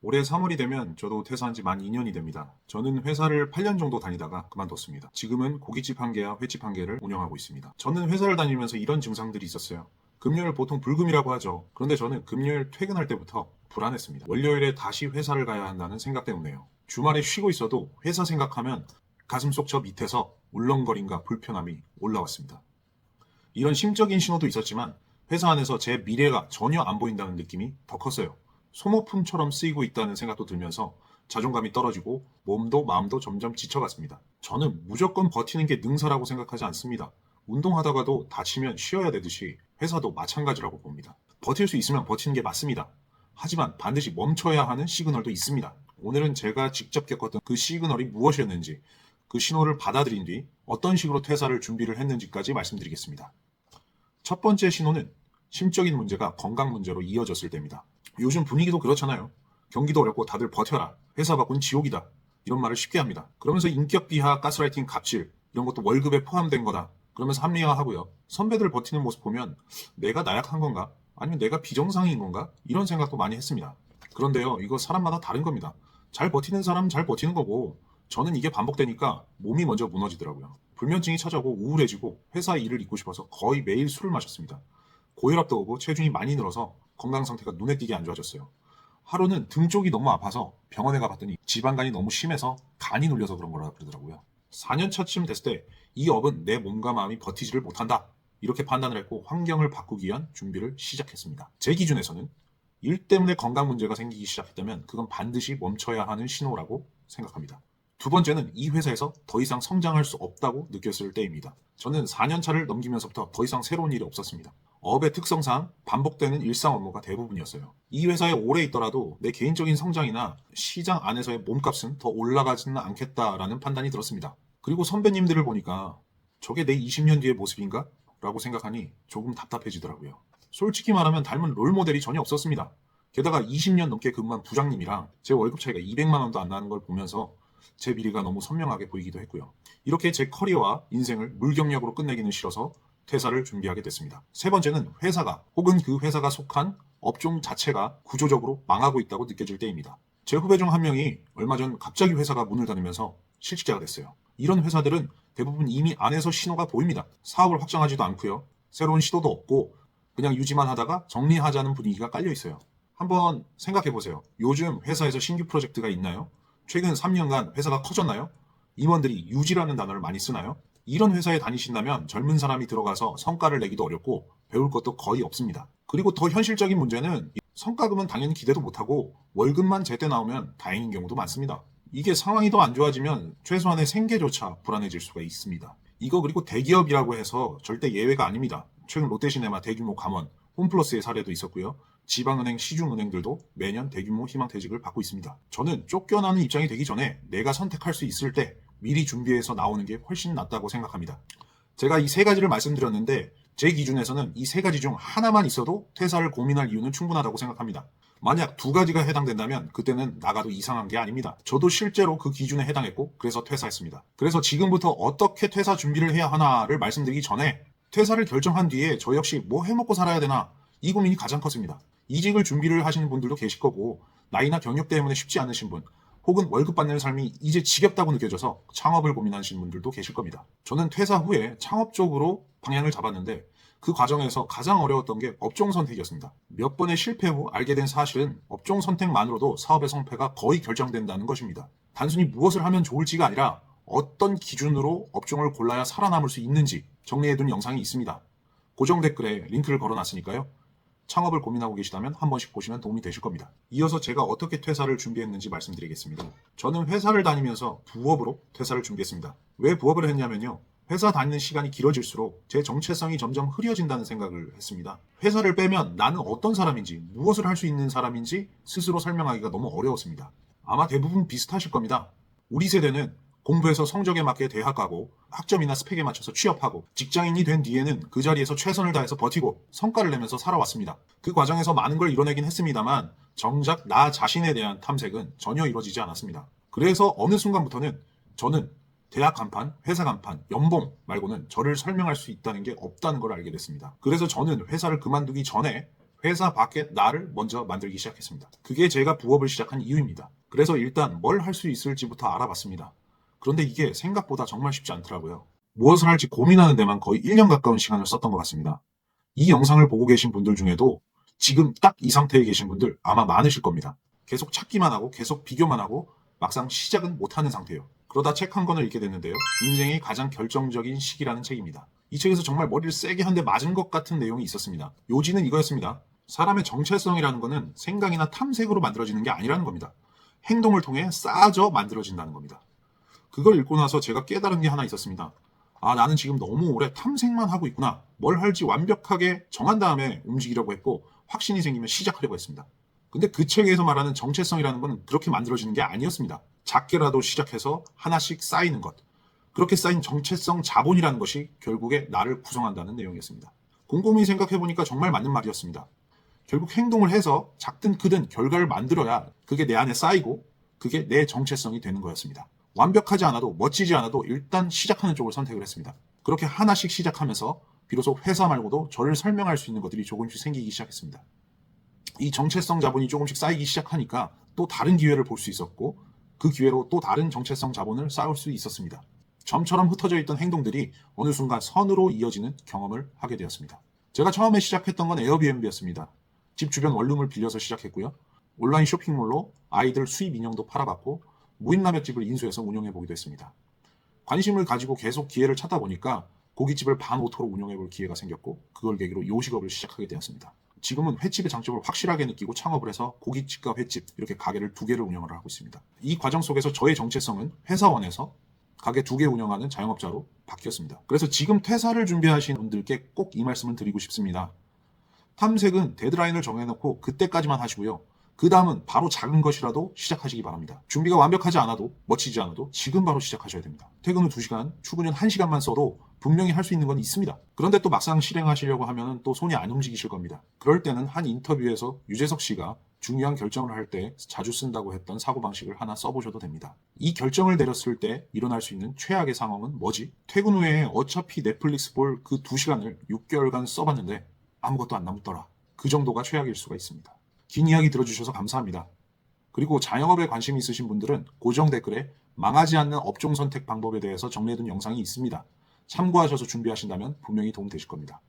올해 3월이 되면 저도 퇴사한 지 만 2년이 됩니다. 저는 회사를 8년 정도 다니다가 그만뒀습니다. 지금은 고깃집 한 개와 횟집 한 개를 운영하고 있습니다. 저는 회사를 다니면서 이런 증상들이 있었어요. 금요일 보통 불금이라고 하죠. 그런데 저는 금요일 퇴근할 때부터 불안했습니다. 월요일에 다시 회사를 가야 한다는 생각 때문에요. 주말에 쉬고 있어도 회사 생각하면 가슴속 저 밑에서 울렁거림과 불편함이 올라왔습니다. 이런 심적인 신호도 있었지만 회사 안에서 제 미래가 전혀 안 보인다는 느낌이 더 컸어요. 소모품처럼 쓰이고 있다는 생각도 들면서 자존감이 떨어지고 몸도 마음도 점점 지쳐갔습니다. 저는 무조건 버티는 게 능사라고 생각하지 않습니다. 운동하다가도 다치면 쉬어야 되듯이 회사도 마찬가지라고 봅니다. 버틸 수 있으면 버티는 게 맞습니다. 하지만 반드시 멈춰야 하는 시그널도 있습니다. 오늘은 제가 직접 겪었던 그 시그널이 무엇이었는지, 그 신호를 받아들인 뒤 어떤 식으로 퇴사를 준비를 했는지까지 말씀드리겠습니다. 첫 번째 신호는 심적인 문제가 건강 문제로 이어졌을 때입니다. 요즘 분위기도 그렇잖아요. 경기도 어렵고 다들 버텨라. 회사 밖은 지옥이다. 이런 말을 쉽게 합니다. 그러면서 인격 비하, 가스라이팅, 갑질 이런 것도 월급에 포함된 거다. 그러면서 합리화하고요. 선배들 버티는 모습 보면 내가 나약한 건가? 아니면 내가 비정상인 건가? 이런 생각도 많이 했습니다. 그런데요, 이거 사람마다 다른 겁니다. 잘 버티는 사람은 잘 버티는 거고 저는 이게 반복되니까 몸이 먼저 무너지더라고요. 불면증이 찾아오고 우울해지고 회사 일을 잊고 싶어서 거의 매일 술을 마셨습니다. 고혈압도 오고 체중이 많이 늘어서 건강 상태가 눈에 띄게 안 좋아졌어요. 하루는 등 쪽이 너무 아파서 병원에 가봤더니 지방간이 너무 심해서 간이 눌려서 그런 거라 그러더라고요. 4년 차쯤 됐을 때 이 업은 내 몸과 마음이 버티지를 못한다. 이렇게 판단을 했고 환경을 바꾸기 위한 준비를 시작했습니다. 제 기준에서는 일 때문에 건강 문제가 생기기 시작했다면 그건 반드시 멈춰야 하는 신호라고 생각합니다. 두 번째는 이 회사에서 더 이상 성장할 수 없다고 느꼈을 때입니다. 저는 4년 차를 넘기면서부터 더 이상 새로운 일이 없었습니다. 업의 특성상 반복되는 일상 업무가 대부분이었어요. 이 회사에 오래 있더라도 내 개인적인 성장이나 시장 안에서의 몸값은 더 올라가지는 않겠다라는 판단이 들었습니다. 그리고 선배님들을 보니까 저게 내 20년 뒤의 모습인가? 라고 생각하니 조금 답답해지더라고요. 솔직히 말하면 닮은 롤모델이 전혀 없었습니다. 게다가 20년 넘게 근무한 부장님이랑 제 월급 차이가 200만 원도 안 나는 걸 보면서 제 미래가 너무 선명하게 보이기도 했고요. 이렇게 제 커리어와 인생을 물경력으로 끝내기는 싫어서 퇴사를 준비하게 됐습니다. 세 번째는 회사가 혹은 그 회사가 속한 업종 자체가 구조적으로 망하고 있다고 느껴질 때입니다. 제 후배 중 한 명이 얼마 전 갑자기 회사가 문을 닫으면서 실직자가 됐어요. 이런 회사들은 대부분 이미 안에서 신호가 보입니다. 사업을 확장하지도 않고요. 새로운 시도도 없고 그냥 유지만 하다가 정리하자는 분위기가 깔려 있어요. 한번 생각해 보세요. 요즘 회사에서 신규 프로젝트가 있나요? 최근 3년간 회사가 커졌나요? 임원들이 유지라는 단어를 많이 쓰나요? 이런 회사에 다니신다면 젊은 사람이 들어가서 성과를 내기도 어렵고 배울 것도 거의 없습니다. 그리고 더 현실적인 문제는 성과금은 당연히 기대도 못하고 월급만 제때 나오면 다행인 경우도 많습니다. 이게 상황이 더 안 좋아지면 최소한의 생계조차 불안해질 수가 있습니다. 이거 그리고 대기업이라고 해서 절대 예외가 아닙니다. 최근 롯데시네마 대규모 감원, 홈플러스의 사례도 있었고요. 지방은행, 시중은행들도 매년 대규모 희망퇴직을 받고 있습니다. 저는 쫓겨나는 입장이 되기 전에 내가 선택할 수 있을 때 미리 준비해서 나오는 게 훨씬 낫다고 생각합니다. 제가 이 세 가지를 말씀드렸는데 제 기준에서는 이 세 가지 중 하나만 있어도 퇴사를 고민할 이유는 충분하다고 생각합니다. 만약 두 가지가 해당된다면 그때는 나가도 이상한 게 아닙니다. 저도 실제로 그 기준에 해당했고 그래서 퇴사했습니다. 그래서 지금부터 어떻게 퇴사 준비를 해야 하나를 말씀드리기 전에 퇴사를 결정한 뒤에 저 역시 뭐 해먹고 살아야 되나 이 고민이 가장 컸습니다. 이직을 준비를 하시는 분들도 계실 거고 나이나 경력 때문에 쉽지 않으신 분 혹은 월급 받는 삶이 이제 지겹다고 느껴져서 창업을 고민하시는 분들도 계실 겁니다. 저는 퇴사 후에 창업 쪽으로 방향을 잡았는데 그 과정에서 가장 어려웠던 게 업종 선택이었습니다. 몇 번의 실패 후 알게 된 사실은 업종 선택만으로도 사업의 성패가 거의 결정된다는 것입니다. 단순히 무엇을 하면 좋을지가 아니라 어떤 기준으로 업종을 골라야 살아남을 수 있는지 정리해둔 영상이 있습니다. 고정 댓글에 링크를 걸어놨으니까요. 창업을 고민하고 계시다면 한 번씩 보시면 도움이 되실 겁니다. 이어서 제가 어떻게 퇴사를 준비했는지 말씀드리겠습니다. 저는 회사를 다니면서 부업으로 퇴사를 준비했습니다. 왜 부업을 했냐면요. 회사 다니는 시간이 길어질수록 제 정체성이 점점 흐려진다는 생각을 했습니다. 회사를 빼면 나는 어떤 사람인지, 무엇을 할 수 있는 사람인지 스스로 설명하기가 너무 어려웠습니다. 아마 대부분 비슷하실 겁니다. 우리 세대는 공부해서 성적에 맞게 대학 가고 학점이나 스펙에 맞춰서 취업하고 직장인이 된 뒤에는 그 자리에서 최선을 다해서 버티고 성과를 내면서 살아왔습니다. 그 과정에서 많은 걸 이뤄내긴 했습니다만 정작 나 자신에 대한 탐색은 전혀 이루어지지 않았습니다. 그래서 어느 순간부터는 저는 대학 간판, 회사 간판, 연봉 말고는 저를 설명할 수 있다는 게 없다는 걸 알게 됐습니다. 그래서 저는 회사를 그만두기 전에 회사 밖에 나를 먼저 만들기 시작했습니다. 그게 제가 부업을 시작한 이유입니다. 그래서 일단 뭘 할 수 있을지부터 알아봤습니다. 그런데 이게 생각보다 정말 쉽지 않더라고요. 무엇을 할지 고민하는 데만 거의 1년 가까운 시간을 썼던 것 같습니다. 이 영상을 보고 계신 분들 중에도 지금 딱 이 상태에 계신 분들 아마 많으실 겁니다. 계속 찾기만 하고 계속 비교만 하고 막상 시작은 못하는 상태예요. 그러다 책 한 권을 읽게 됐는데요. 인생의 가장 결정적인 시기라는 책입니다. 이 책에서 정말 머리를 세게 한 대 맞은 것 같은 내용이 있었습니다. 요지는 이거였습니다. 사람의 정체성이라는 것은 생각이나 탐색으로 만들어지는 게 아니라는 겁니다. 행동을 통해 쌓아져 만들어진다는 겁니다. 그걸 읽고 나서 제가 깨달은 게 하나 있었습니다. 아, 나는 지금 너무 오래 탐색만 하고 있구나. 뭘 할지 완벽하게 정한 다음에 움직이려고 했고 확신이 생기면 시작하려고 했습니다. 근데 그 책에서 말하는 정체성이라는 건 그렇게 만들어지는 게 아니었습니다. 작게라도 시작해서 하나씩 쌓이는 것. 그렇게 쌓인 정체성 자본이라는 것이 결국에 나를 구성한다는 내용이었습니다. 곰곰이 생각해보니까 정말 맞는 말이었습니다. 결국 행동을 해서 작든 크든 결과를 만들어야 그게 내 안에 쌓이고 그게 내 정체성이 되는 거였습니다. 완벽하지 않아도 멋지지 않아도 일단 시작하는 쪽을 선택을 했습니다. 그렇게 하나씩 시작하면서 비로소 회사 말고도 저를 설명할 수 있는 것들이 조금씩 생기기 시작했습니다. 이 정체성 자본이 조금씩 쌓이기 시작하니까 또 다른 기회를 볼 수 있었고 그 기회로 또 다른 정체성 자본을 쌓을 수 있었습니다. 점처럼 흩어져 있던 행동들이 어느 순간 선으로 이어지는 경험을 하게 되었습니다. 제가 처음에 시작했던 건 에어비앤비였습니다. 집 주변 원룸을 빌려서 시작했고요. 온라인 쇼핑몰로 아이들 수입 인형도 팔아봤고 무인라면집을 인수해서 운영해보기도 했습니다. 관심을 가지고 계속 기회를 찾다 보니까 고깃집을 반오토로 운영해볼 기회가 생겼고 그걸 계기로 요식업을 시작하게 되었습니다. 지금은 횟집의 장점을 확실하게 느끼고 창업을 해서 고깃집과 횟집 이렇게 가게를 2개를 운영을 하고 있습니다. 이 과정 속에서 저의 정체성은 회사원에서 가게 2개 운영하는 자영업자로 바뀌었습니다. 그래서 지금 퇴사를 준비하신 분들께 꼭 이 말씀을 드리고 싶습니다. 탐색은 데드라인을 정해놓고 그때까지만 하시고요. 그 다음은 바로 작은 것이라도 시작하시기 바랍니다. 준비가 완벽하지 않아도 멋지지 않아도 지금 바로 시작하셔야 됩니다. 퇴근 후 2시간, 출근 후 1시간만 써도 분명히 할 수 있는 건 있습니다. 그런데 또 막상 실행하시려고 하면 또 손이 안 움직이실 겁니다. 그럴 때는 한 인터뷰에서 유재석 씨가 중요한 결정을 할 때 자주 쓴다고 했던 사고방식을 하나 써보셔도 됩니다. 이 결정을 내렸을 때 일어날 수 있는 최악의 상황은 뭐지? 퇴근 후에 어차피 넷플릭스 볼 그 2시간을 6개월간 써봤는데 아무것도 안 남더라. 그 정도가 최악일 수가 있습니다. 긴 이야기 들어주셔서 감사합니다. 그리고 자영업에 관심 있으신 분들은 고정 댓글에 망하지 않는 업종 선택 방법에 대해서 정리해둔 영상이 있습니다. 참고하셔서 준비하신다면 분명히 도움 되실 겁니다.